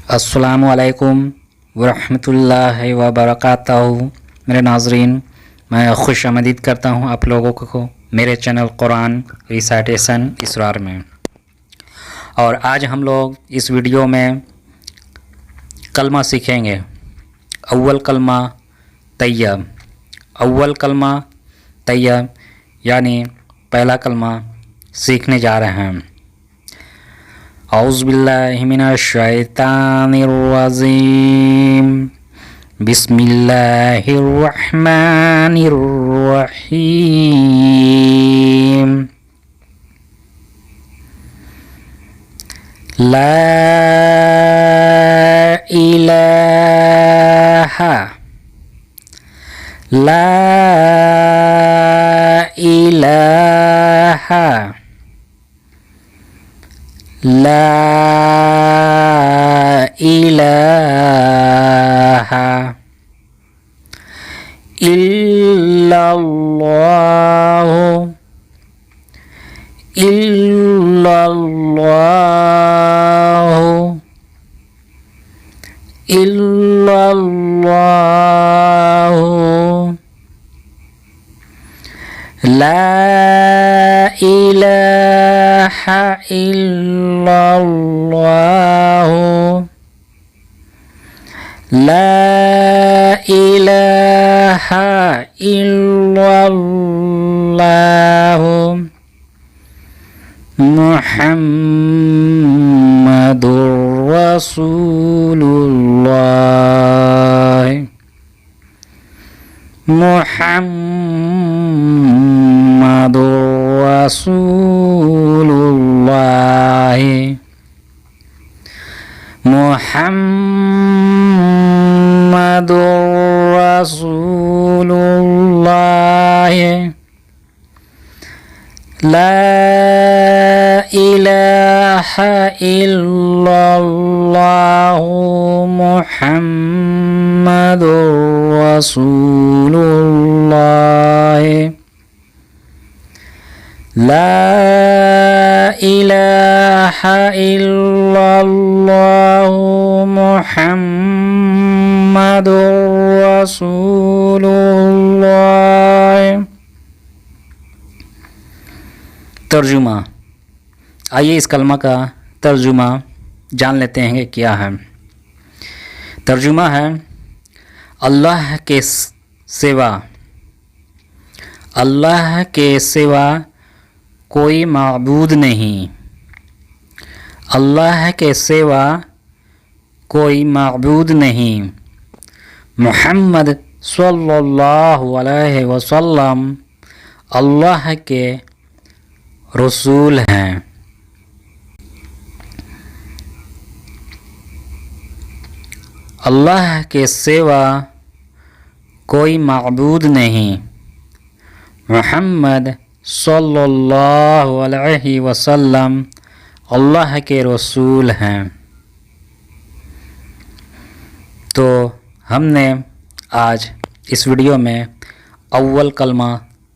अस्सलामुअलैकुम वरहमतुल्लाहि वबरकातहू। मेरे नाज़रीन, मैं खुश आमदीद करता हूँ आप लोगों को मेरे चैनल कुरान रिसाइटेशन इसरार में। और आज हम लोग इस वीडियो में कलमा सीखेंगे। अव्वल कलमा तैयब। अव्वल कलमा तैयब यानी पहला कलमा सीखने जा रहे हैं। औज़ु बिल्लाहि मिनश शैतानिर रजीम। बिस्मिल्लाहिर रहमानिर रहीम। ला इलाहा ला इलाहा ला इलाहा इल्लल्लाहु इल्लल्लाहु इल्लल्लाहु ला इलाहा इल्लल्लाहु ला इलाहा इल्लल्लाहु मुहम्मदुर रसूलुल्लाह मुहम्मदुर रसूलुल्लाह मुहम्मदुर रसूलुल्लाह ला इलाहा इल्लल्लाहु मुहम्मदुर रसूलुल्लाह ला इलाहा इल्लल्लाहु मुहम्मदुर रसूलुल्लाह। तर्जुमा। आइए इस कलमा का तर्जुमा जान लेते हैं कि क्या है। तर्जुमा है अल्लाह के सिवा, अल्लाह के सिवा कोई माबूद नहीं। अल्लाह के सिवा कोई माबूद नहीं। मुहम्मद सल्लल्लाहु अलैहि वसल्लम अल्लाह के रसूल हैं। अल्लाह के सिवा कोई माबूद नहीं। मुहम्मद सल्लल्लाहु अलैहि वसल्लम अल्लाह के रसूल हैं। तो हमने आज इस वीडियो में अव्वल कलमा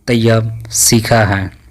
तैयब सीखा है।